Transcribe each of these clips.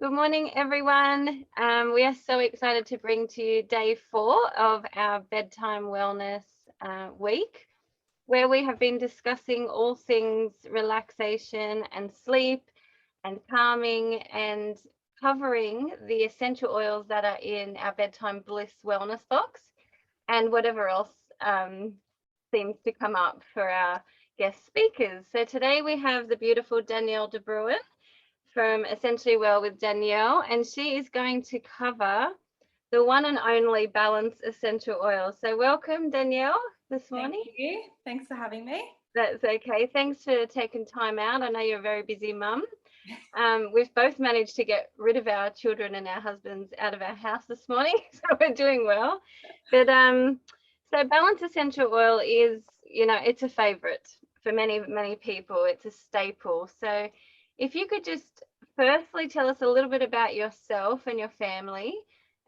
Good morning, everyone. We are so excited to bring to you day 4 of our Bedtime Wellness week, where we have been discussing all things relaxation and sleep and calming and covering the essential oils that are in our Bedtime Bliss Wellness box and whatever else seems to come up for our guest speakers. So today we have the beautiful Danielle De Bruin from Essentially Well with Danielle, and she is going to cover the one and only Balance Essential Oil. So welcome, Danielle, this morning. Thank you. Thanks for having me. That's okay. Thanks for taking time out. I know you're a very busy mum. We've both managed to get rid of our children and our husbands out of our house this morning, so we're doing well. But so Balance Essential Oil is, it's a favorite for many people. It's a staple. So if you could just firstly tell us a little bit about yourself and your family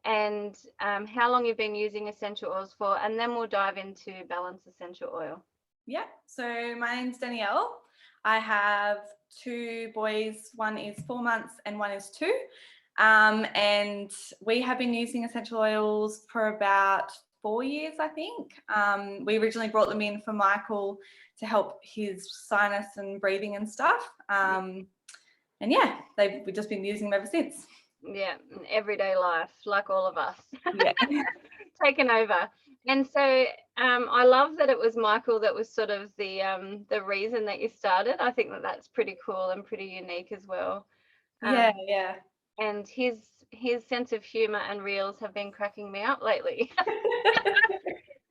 and how long you've been using essential oils for, and then we'll dive into Balance Essential Oil. Yeah, so my name's Danielle. I have 2 boys, one is 4 months and one is 2. And we have been using essential oils for about 4 years, I think. We originally brought them in for Michael to help his sinus and breathing and stuff. And yeah, we've just been using them ever since. Yeah, everyday life, like all of us. Yeah. Taken over. And so I love that it was Michael that was sort of the reason that you started. I think that that's pretty cool and pretty unique as well. Yeah. And his sense of humor and reels have been cracking me up lately.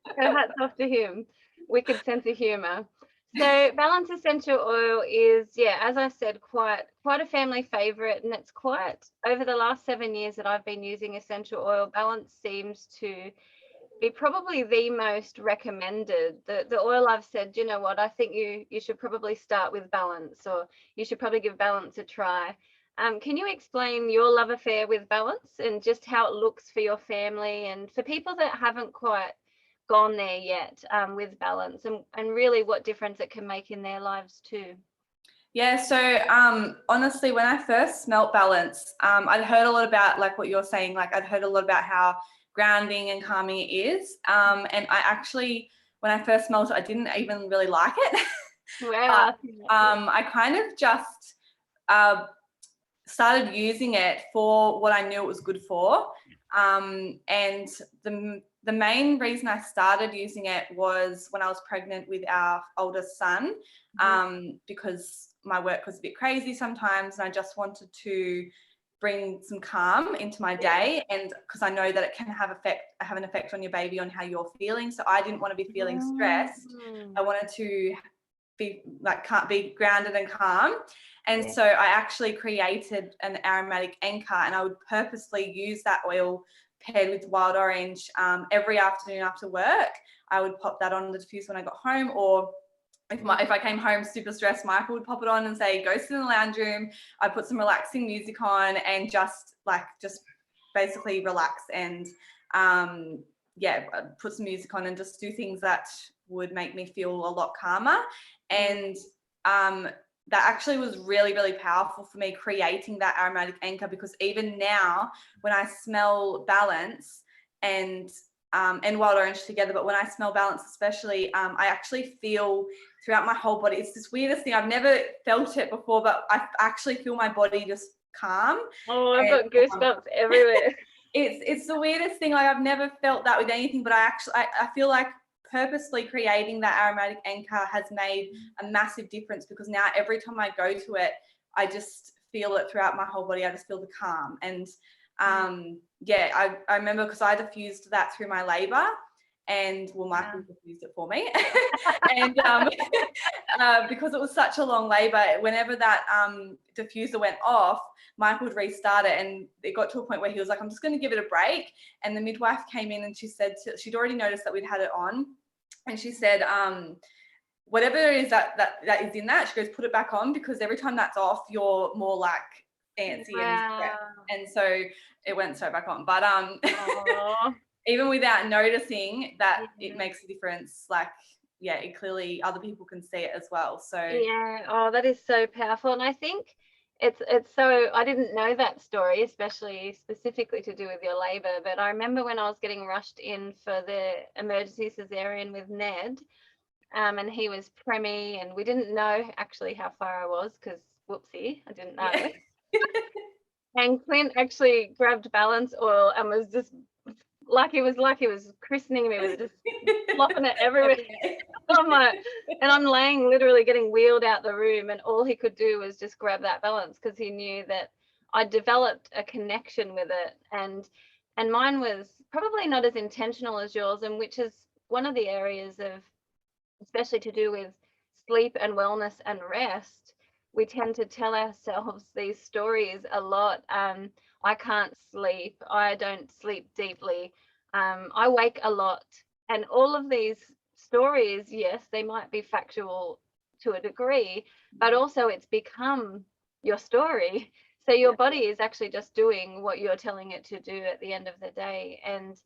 So hats off to him. Wicked sense of humor. So Balance Essential Oil is, as I said, quite a family favorite, and it's quite, over the last 7 years that I've been using essential oil, Balance seems to be probably the most recommended. The oil I've said, you know what, I think you should probably start with Balance, or you should probably give Balance a try. Can you explain your love affair with Balance and just how it looks for your family and for people that haven't quite gone there yet with Balance, and really what difference it can make in their lives too? Yeah, so honestly, when I first smelt Balance, I'd heard a lot about, like what you're saying, like I'd heard a lot about how grounding and calming it is. And I actually, when I first smelt it, I didn't even really like it. Wow. I kind of just started using it for what I knew it was good for. And the main reason I started using it was when I was pregnant with our oldest son, because my work was a bit crazy sometimes, and I just wanted to bring some calm into my day, and because I know that it can have an effect on your baby, on how you're feeling. So I didn't want to be feeling stressed. I wanted to be grounded and calm. And so I actually created an aromatic anchor, and I would purposely use that oil paired with wild orange every afternoon after work. I would pop that on the diffuser when I got home, or if I came home super stressed, Michael would pop it on and say, go sit in the lounge room. I'd put some relaxing music on and just basically relax and put some music on and just do things that would make me feel a lot calmer. And that actually was really, really powerful for me, creating that aromatic anchor, because even now when I smell Balance and wild orange together, but when I smell Balance especially, I actually feel throughout my whole body, it's this weirdest thing. I've never felt it before, but I actually feel my body just calm. Oh, I've got goosebumps everywhere. It's the weirdest thing. Like, I've never felt that with anything, but I feel like purposely creating that aromatic anchor has made a massive difference, because now every time I go to it, I just feel it throughout my whole body. I just feel the calm. And I remember, because I diffused that through my labor, and Michael diffused it for me. And because it was such a long labor, whenever that diffuser went off, Michael would restart it, and it got to a point where he was like, I'm just going to give it a break. And the midwife came in, and she said she'd already noticed that we'd had it on, and she said, whatever it is that is in that, she goes, put it back on, because every time that's off, you're more like antsy and stressed. And so it went so back on. But even without noticing that, it makes a difference. Like, it clearly other people can see it as well. So that is so powerful. And I think it's so, I didn't know that story, especially specifically to do with your labor, but I remember when I was getting rushed in for the emergency cesarean with Ned, and he was preemie, and we didn't know actually how far I was because whoopsie, I didn't know. Yeah. And Clint actually grabbed balance oil and was just like he was christening me with just flopping it everywhere. And I'm laying literally getting wheeled out the room, and all he could do was just grab that balance because he knew that I developed a connection with it, and mine was probably not as intentional as yours, and which is one of the areas of, especially to do with sleep and wellness and rest, we tend to tell ourselves these stories a lot. I can't sleep, I don't sleep deeply, I wake a lot, and all of these stories, yes, they might be factual to a degree, but also it's become your story. So your body is actually just doing what you're telling it to do at the end of the day. And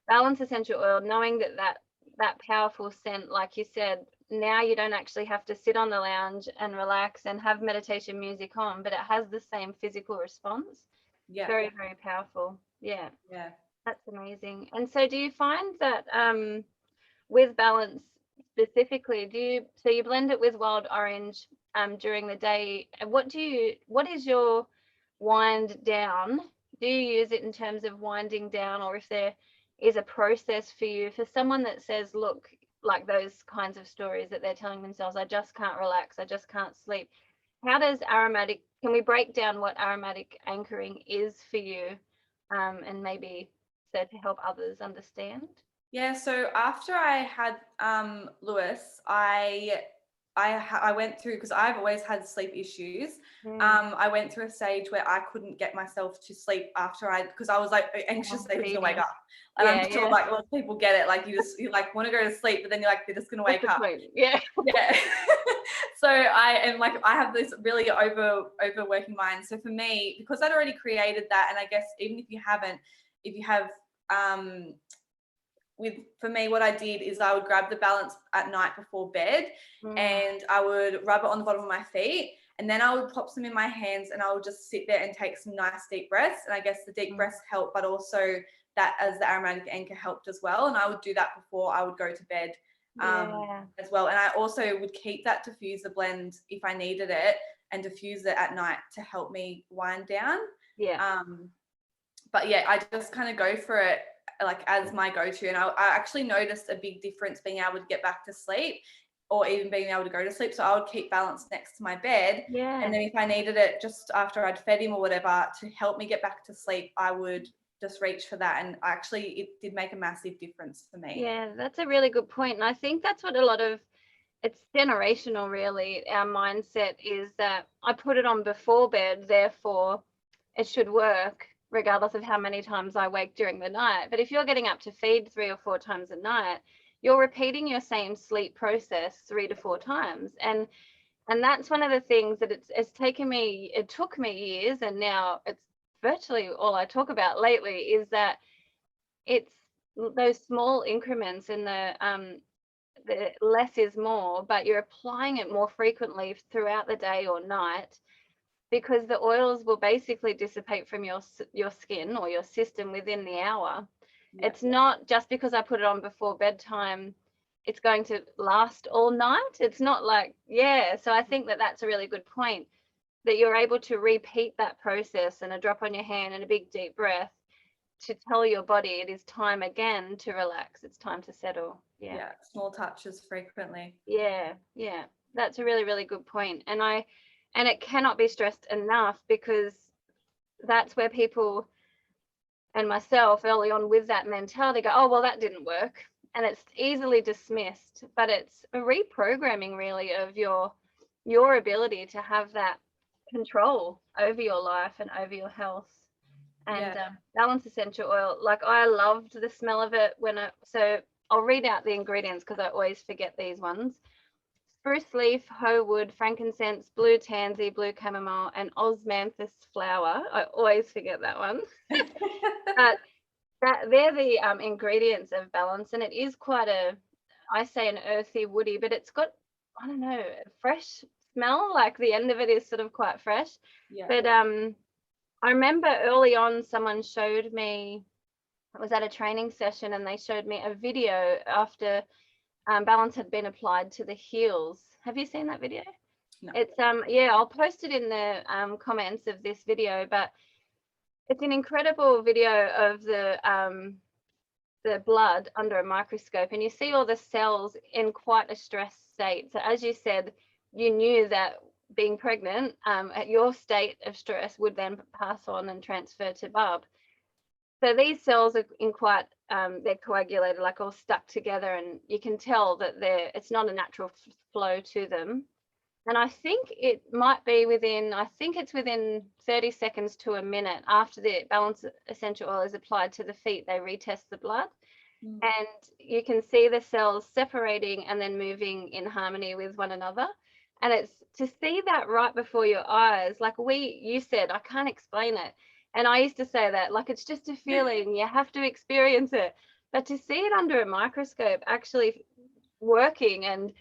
balance essential oil, knowing that powerful scent, like you said, now you don't actually have to sit on the lounge and relax and have meditation music on, but it has the same physical response. Yeah. Very, very powerful. Yeah. Yeah. That's amazing. And so do you find that with balance specifically, so you blend it with wild orange during the day? What is your wind down? Do you use it in terms of winding down, or if there is a process for you, for someone that says, look, like those kinds of stories that they're telling themselves, I just can't relax, I just can't sleep. How does can we break down what aromatic anchoring is for you, and maybe so to help others understand? Yeah, so after I had Lewis, I went through, because I've always had sleep issues. I went through a stage where I couldn't get myself to sleep because I was like anxious that he was gonna wake up. And I'm sure like a lot of people get it, like you like want to go to sleep, but then you're like, they're just gonna wake up. Yeah. Yeah. So I have this really overworking mind. So for me, because I'd already created that, and I guess even if you have for me, what I did is I would grab the balance at night before bed, and I would rub it on the bottom of my feet, and then I would pop some in my hands, and I would just sit there and take some nice deep breaths. And I guess the deep breaths help, but also that as the aromatic anchor helped as well. And I would do that before I would go to bed as well. And I also would keep that diffuser blend if I needed it, and diffuse it at night to help me wind down. But yeah, I just kind of go for it like as my go-to. And I actually noticed a big difference being able to get back to sleep, or even being able to go to sleep. So I would keep balance next to my bed. And then if I needed it just after I'd fed him or whatever to help me get back to sleep, I would just reach for that. And actually it did make a massive difference for me. Yeah, that's a really good point. And I think that's what it's generational really. Our mindset is that I put it on before bed, therefore it should work regardless of how many times I wake during the night. But if you're getting up to feed 3 or 4 times a night, you're repeating your same sleep process 3 to 4 times. And that's one of the things that it took me years, and now it's virtually all I talk about lately, is that it's those small increments in the less is more, but you're applying it more frequently throughout the day or night, because the oils will basically dissipate from your skin or your system within the hour. It's not just because I put it on before bedtime, it's going to last all night. It's not like, so I think that that's a really good point, that you're able to repeat that process, and a drop on your hand and a big deep breath to tell your body it is time again to relax. It's time to settle. Yeah. Small touches frequently. Yeah. That's a really, really good point. And it cannot be stressed enough, because that's where people, and myself early on with that mentality, go, oh, well, that didn't work. And it's easily dismissed, but it's a reprogramming really of your ability to have that control over your life and over your health. And balance essential oil, like I loved the smell of it so I'll read out the ingredients because I always forget these ones. Spruce leaf, hoe wood, frankincense, blue tansy, blue chamomile, and osmanthus flower. I always forget that one. But they're the ingredients of balance, and it is quite I say an earthy, woody, but it's got, I don't know, fresh smell, like the end of it is sort of quite fresh. Yeah. But I remember early on someone showed me, I was at a training session and they showed me a video after balance had been applied to the heels. Have you seen that video? No. It's yeah, I'll post it in the comments of this video, but it's an incredible video of the blood under a microscope, and you see all the cells in quite a stressed state. So as you said, you knew that being pregnant, at your state of stress would then pass on and transfer to Bub. So these cells are in quite, they're coagulated, like all stuck together, and you can tell that it's not a natural flow to them. And I think it might be it's within 30 seconds to a minute after the balance essential oil is applied to the feet, they retest the blood. And you can see the cells separating and then moving in harmony with one another. And it's to see that right before your eyes, like you said, I can't explain it. And I used to say that, like, it's just a feeling, you have to experience it. But to see it under a microscope actually working and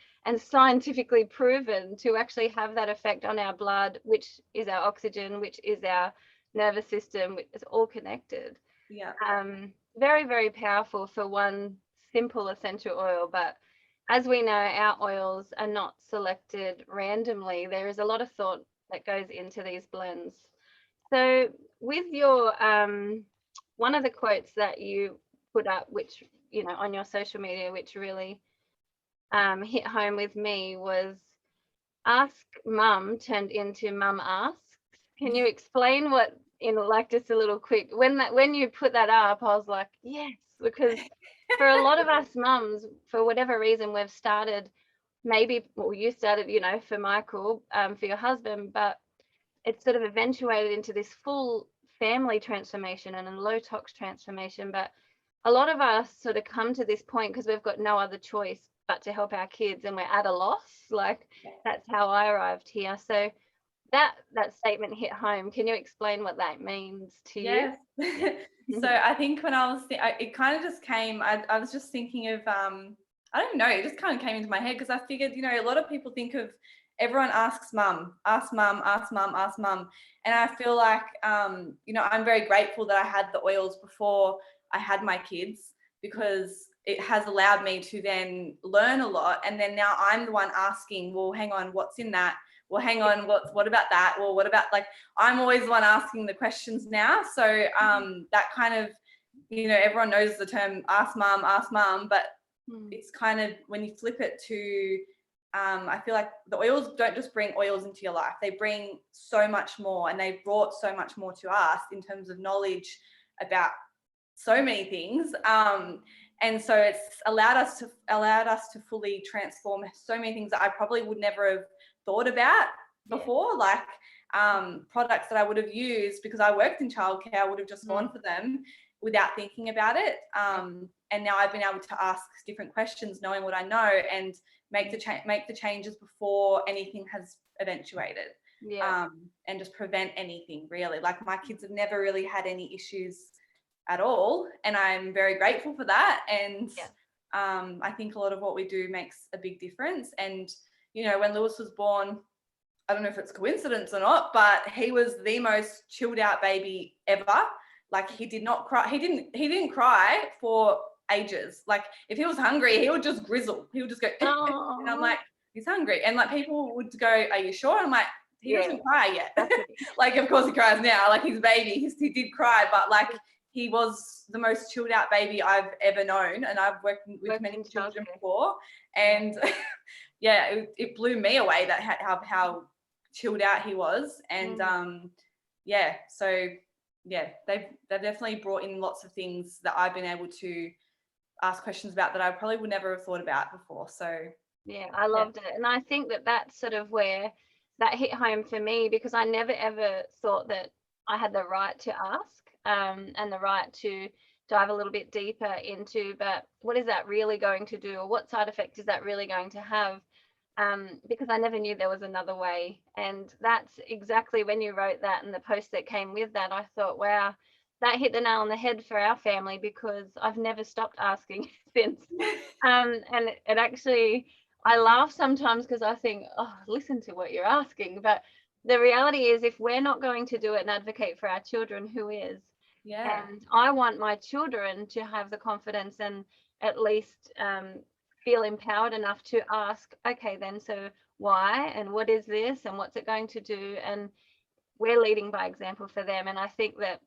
scientifically proven to actually have that effect on our blood, which is our oxygen, which is our nervous system, which is all connected. Yeah. Very, very powerful for one simple essential oil. But as we know, our oils are not selected randomly. There is a lot of thought that goes into these blends. So with your one of the quotes that you put up, which, you know, on your social media, which really hit home with me, was "Ask Mum" turned into "Mum Asks." Can you explain what, in like just a little quick, when you put that up, I was like, yes, because for a lot of us mums, for whatever reason, we've started, maybe, well, you started, you know, for Michael, for your husband, but it's sort of eventuated into this full family transformation and a low tox transformation. But a lot of us sort of come to this point because we've got no other choice but to help our kids, and we're at a loss. Like, that's how I arrived here. So that statement hit home. Can you explain what that means to you? So I think when I was, it kind of just came, I was just thinking of, I don't know, it just kind of came into my head because I figured, you know, a lot of people think of, everyone asks mum, ask mum, ask mum, ask mum. And I feel like, you know, I'm very grateful that I had the oils before I had my kids, because it has allowed me to then learn a lot. And then now I'm the one asking, well, hang on, what's in that? Well, hang on, what about that? Well, what about, like, I'm always the one asking the questions now. So that kind of, you know, everyone knows the term ask mum, but it's kind of, when you flip it to, I feel like the oils don't just bring oils into your life. They bring so much more, and they brought so much more to us in terms of knowledge about so many things. And so it's allowed us to fully transform so many things that I probably would never have thought about before, like products that I would have used because I worked in childcare. I would have just gone for them without thinking about it. And now I've been able to ask different questions, knowing what I know, and make the changes before anything has eventuated. And just prevent anything, really. Like, my kids have never really had any issues at all, and I'm very grateful for that. And I think a lot of what we do makes a big difference. And, you know, when Lewis was born, I don't know if it's coincidence or not, but he was the most chilled out baby ever. Like, he did not cry. He didn't cry for ages. Like, if he was hungry, he would just grizzle. He would just go, and I'm like, he's hungry. And like, people would go, are you sure? And I'm like, he doesn't cry yet. Like, of course he cries now. Like, he's baby. He did cry, but like, he was the most chilled out baby I've ever known. And I've worked with many children before. And it blew me away that how chilled out he was. And they've definitely brought in lots of things that I've been able to ask questions about that I probably would never have thought about before. So I loved it. And I think that that's sort of where that hit home for me, because I never ever thought that I had the right to ask and the right to dive a little bit deeper into, but what is that really going to do, or what side effect is that really going to have? Because I never knew there was another way. And that's exactly when you wrote that, and the post that came with that, I thought, wow, that hit the nail on the head for our family, because I've never stopped asking since. And it actually, I laugh sometimes because I think, oh, listen to what you're asking. But the reality is, if we're not going to do it and advocate for our children, who is? Yeah. And I want my children to have the confidence and at least feel empowered enough to ask, okay, then, so why and what is this and what's it going to do? And we're leading by example for them. And I think that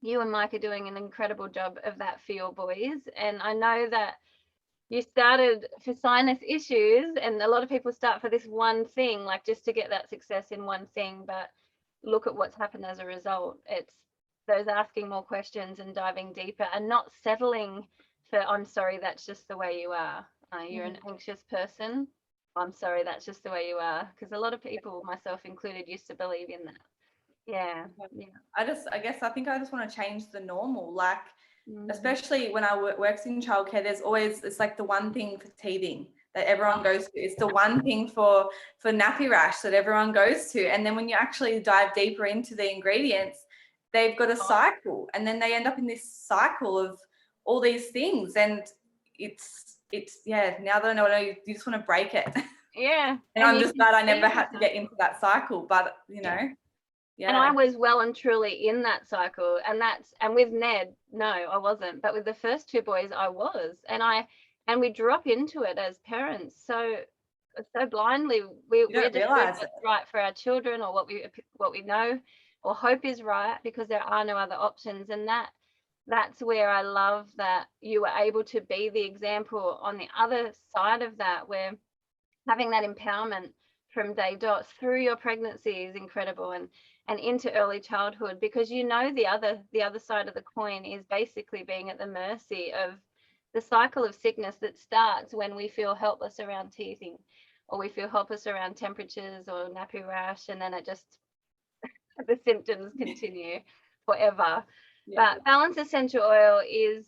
you and Mike are doing an incredible job of that for your boys. And I know that you started for sinus issues, and a lot of people start for this one thing, like just to get that success in one thing, but look at what's happened as a result. It's those asking more questions and diving deeper and not settling for, I'm sorry, that's just the way you are. You're an anxious person. I'm sorry, that's just the way you are. Because a lot of people, myself included, used to believe in that. Yeah. I think I just want to change the normal, like, Mhm. especially when I works in childcare, there's always, it's like the one thing for teething that everyone goes to. It's the one thing for nappy rash that everyone goes to. And then when you actually dive deeper into the ingredients, they've got a cycle, and then they end up in this cycle of all these things. And it's yeah, now that I know, you just want to break it. Yeah. And I'm just glad I never had to get into that cycle, but you know. Yeah. And I was well and truly in that cycle, and with Ned, no, I wasn't, but with the first two boys, I was, and we drop into it as parents so blindly. We're just doing what's right for our children, or what we know or hope is right, because there are no other options. And that's where I love that you were able to be the example on the other side of that, where having that empowerment from day dot through your pregnancy is incredible, and into early childhood, because the other side of the coin is basically being at the mercy of the cycle of sickness that starts when we feel helpless around teething, or we feel helpless around temperatures or nappy rash, and then it just the symptoms continue forever. But Balance Essential Oil is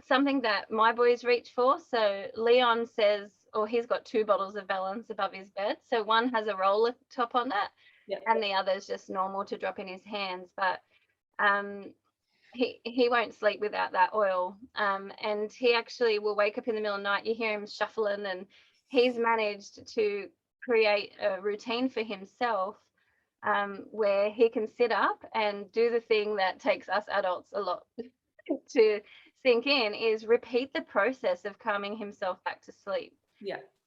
something that my boys reach for. So Leon says, or he's got 2 bottles of Balance above his bed. So one has a roller top on it, and the other is just normal to drop in his hands. But he won't sleep without that oil. And he actually will wake up in the middle of the night. You hear him shuffling, and he's managed to create a routine for himself where he can sit up and do the thing that takes us adults a lot to sink in, is repeat the process of calming himself back to sleep.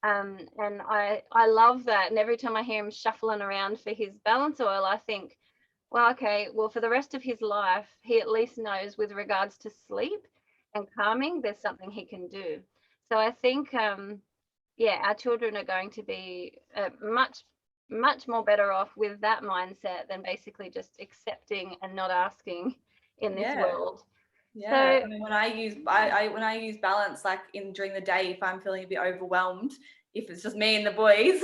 And I love that. And every time I hear him shuffling around for his balance oil, I think, well, okay, well, for the rest of his life, he at least knows with regards to sleep and calming, there's something he can do. So I think, our children are going to be much more better off with that mindset than basically just accepting and not asking in this world. So, I mean, when I use Balance, like during the day, if I'm feeling a bit overwhelmed, if it's just me and the boys,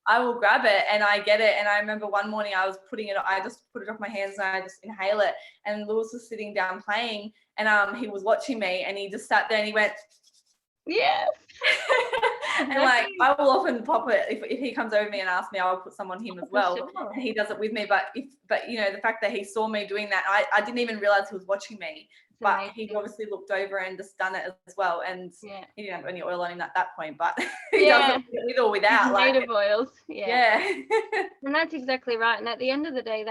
I will grab it and I get it. And I remember one morning I just put it off my hands and I just inhale it. And Lewis was sitting down playing, and he was watching me, and he just sat there and he went, yes. And like, I will often pop it if he comes over me and asks me, I'll put some on him as well. Sure. And he does it with me. But you know, the fact that he saw me doing that, I didn't even realize he was watching me. But he obviously looked over and just done it as well. And he didn't have any oil on him at that point, but he does it with or without. Native oils. Yeah. And that's exactly right. And at the end of the day,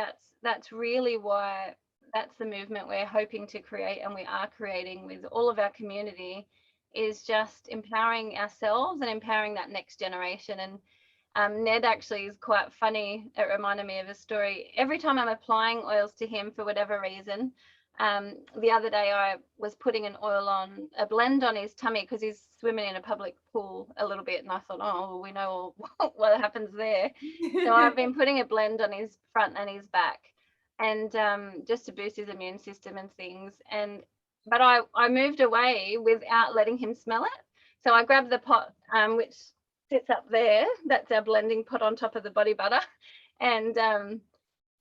that's really why that's the movement we're hoping to create, and we are creating with all of our community, is just empowering ourselves and empowering that next generation. And Ned actually is quite funny. It reminded me of a story. Every time I'm applying oils to him for whatever reason, the other day I was putting a blend on his tummy because he's swimming in a public pool a little bit, and I thought, oh, we know what happens there. So I've been putting a blend on his front and his back, and just to boost his immune system and things. But I moved away without letting him smell it. So I grabbed the pot, which sits up there. That's our blending pot on top of the body butter. And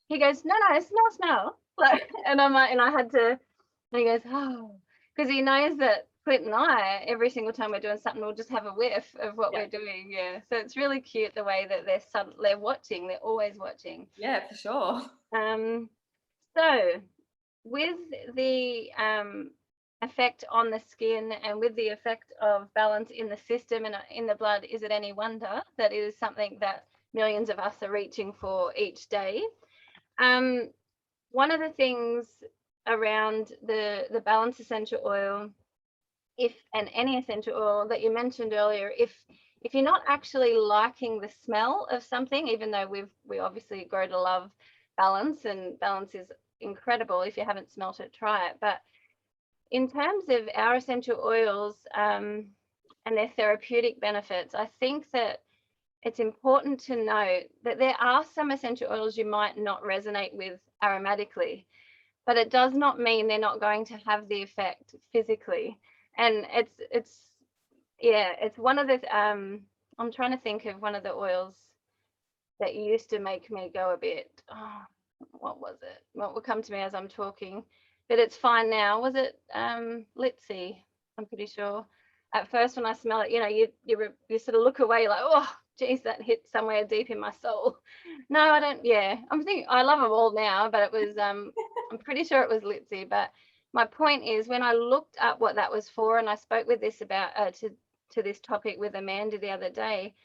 he goes, no, smell. And I'm like, and I had to, and he goes, oh, because he knows that Clint and I, every single time we're doing something, we'll just have a whiff of what we're doing. Yeah. So it's really cute the way that they're watching. They're always watching. Yeah, for sure. So with the effect on the skin, and with the effect of balance in the system and in the blood, is it any wonder that it is something that millions of us are reaching for each day? One of the things around the balance essential oil, and any essential oil that you mentioned earlier, if you're not actually liking the smell of something, even though we obviously grow to love balance, and balance is incredible, if you haven't smelt it, try it. But in terms of our essential oils and their therapeutic benefits, I think that it's important to note that there are some essential oils you might not resonate with aromatically, but it does not mean they're not going to have the effect physically. And it's one of the I'm trying to think of one of the oils that used to make me go a bit, what was it? What will come to me as I'm talking, but it's fine now. Was it Litzy? I'm pretty sure. At first, when I smell it, you sort of look away like, oh, geez, that hit somewhere deep in my soul. No, I don't. Yeah, I'm thinking I love them all now, but it was I'm pretty sure it was Litzy. But my point is, when I looked up what that was for, and I spoke with this about to this topic with Amanda the other day,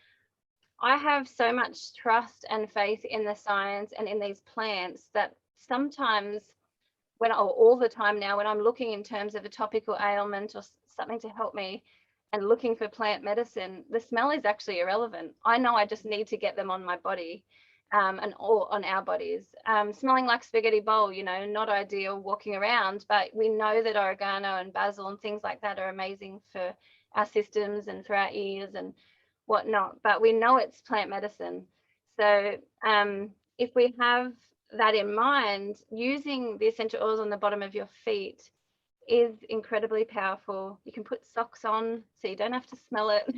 I have so much trust and faith in the science and in these plants that sometimes, all the time now, when I'm looking in terms of a topical ailment or something to help me and looking for plant medicine, the smell is actually irrelevant. I know I just need to get them on my body, and all on our bodies. Smelling like spaghetti bowl, not ideal walking around, but we know that oregano and basil and things like that are amazing for our systems and for our ears and whatnot, but we know it's plant medicine. So if we have that in mind, using the essential oils on the bottom of your feet is incredibly powerful. You can put socks on so you don't have to smell it,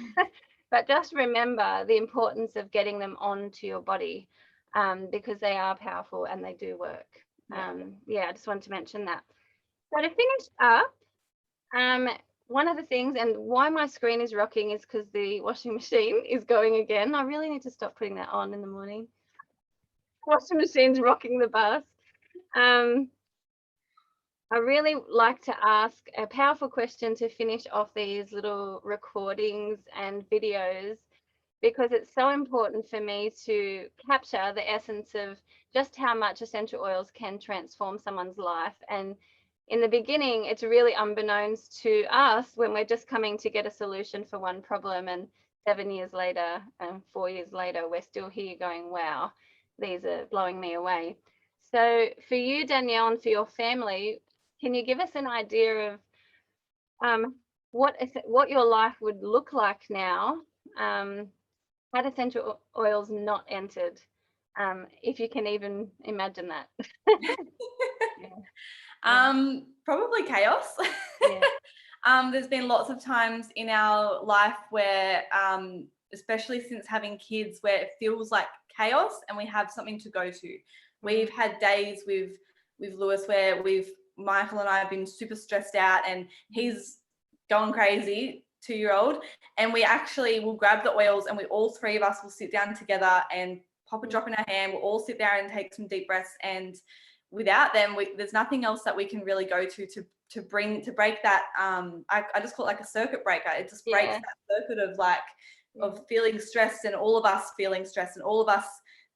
but just remember the importance of getting them onto your body, because they are powerful and they do work. I just wanted to mention that. So to finish up, one of the things, and why my screen is rocking, is because the washing machine is going again. I really need to stop putting that on in the morning. Washing machine's rocking the bus. I really like to ask a powerful question to finish off these little recordings and videos, because it's so important for me to capture the essence of just how much essential oils can transform someone's life. And in the beginning, it's really unbeknownst to us when we're just coming to get a solution for one problem, and 7 years later and 4 years later, we're still here going, wow, these are blowing me away. So for you, Danielle, and for your family, can you give us an idea of what your life would look like now had essential oils not entered, if you can even imagine that? Probably chaos. There's been lots of times in our life where, especially since having kids, where it feels like chaos and we have something to go to. We've had days with Lewis where Michael and I have been super stressed out and he's going crazy, 2-year-old, and we actually will grab the oils and we all three of us will sit down together and pop a drop in our hand. We'll all sit there and take some deep breaths, and without them, there's nothing else that we can really go to break that. I just call it like a circuit breaker. It just breaks that circuit of of feeling stressed, and all of us feeling stressed, and all of us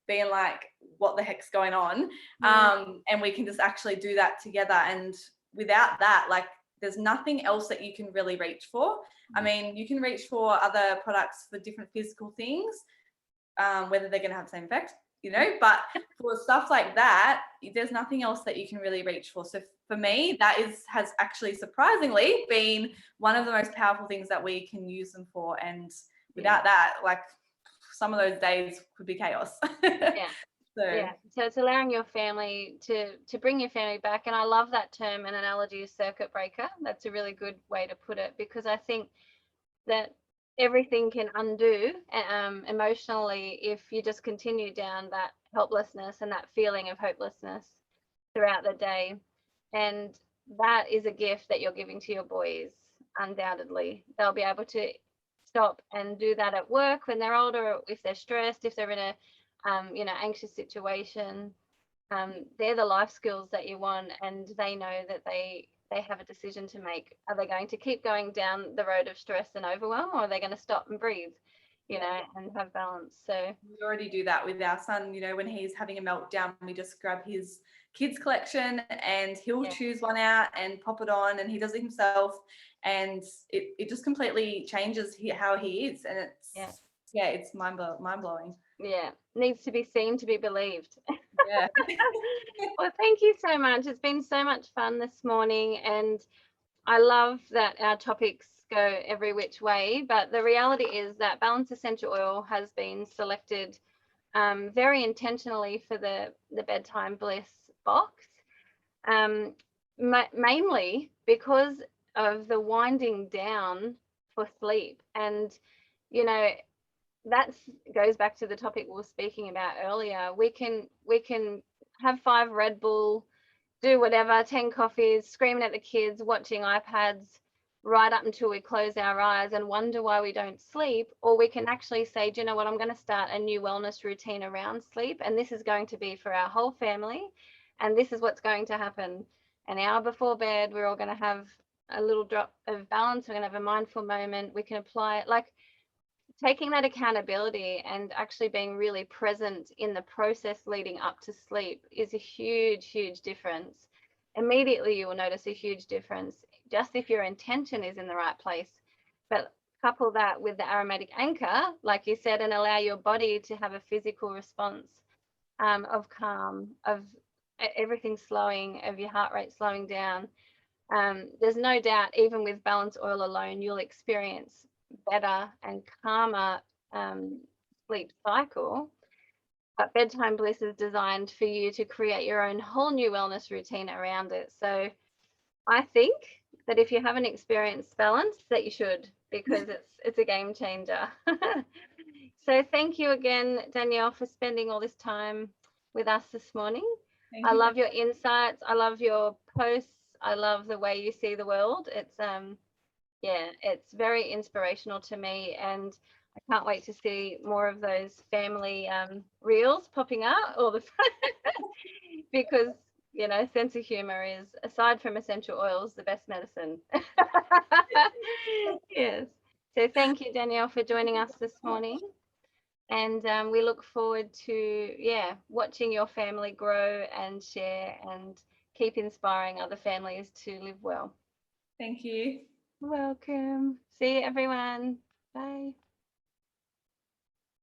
being like, what the heck's going on? And we can just actually do that together. And without that, there's nothing else that you can really reach for. I mean, you can reach for other products for different physical things, whether they're going to have the same effect, but for stuff like that, there's nothing else that you can really reach for. So for me, that has actually surprisingly been one of the most powerful things that we can use them for. And without that, some of those days could be chaos. So it's allowing your family to bring your family back. And I love that term and analogy of circuit breaker. That's a really good way to put it, because I think that everything can undo emotionally if you just continue down that helplessness and that feeling of hopelessness throughout the day. And that is a gift that you're giving to your boys, undoubtedly. They'll be able to stop and do that at work when they're older, or if they're stressed, if they're in a anxious situation. They're the life skills that you want, and they know that they they have a decision to make. Are they going to keep going down the road of stress and overwhelm, or are they going to stop and breathe, you know, and have balance? So we already do that with our son. You know, when he's having a meltdown, we just grab his kids collection and he'll choose one out and pop it on, and he does it himself, and it just completely changes how he is, and it's it's mind blowing. Yeah, needs to be seen to be believed. Yeah. Well, thank you so much. It's been so much fun this morning, and I love that our topics go every which way, but the reality is that Balance Essential Oil has been selected very intentionally for the Bedtime Bliss box, mainly because of the winding down for sleep. And, you know, that goes back to the topic we were speaking about earlier. We can have 5 Red Bull, do whatever, 10 coffees, screaming at the kids, watching iPads right up until we close our eyes and wonder why we don't sleep. Or we can actually say, do you know what, I'm going to start a new wellness routine around sleep, and this is going to be for our whole family, and this is what's going to happen. An hour before bed, we're all going to have a little drop of balance. We're going to have a mindful moment. We can apply it, like taking that accountability and actually being really present in the process leading up to sleep is a huge difference. Immediately you will notice a huge difference just if your intention is in the right place. But couple that with the aromatic anchor, like you said, and allow your body to have a physical response of calm, of everything slowing, of your heart rate slowing down. There's no doubt, even with balance oil alone, you'll experience better and calmer sleep cycle. But Bedtime Bliss is designed for you to create your own whole new wellness routine around it. So I think that if you haven't experienced balance, that you should, because it's a game changer. So thank you again, Danielle, for spending all this time with us this morning. I love your insights. I love your posts. I love the way you see the world. It's it's very inspirational to me, and I can't wait to see more of those family reels popping up all the time because, you know, sense of humor is, aside from essential oils, the best medicine. Yes. So thank you, Danielle, for joining us this morning. And we look forward to, watching your family grow and share and keep inspiring other families to live well. Thank you. Welcome. See you, everyone. Bye.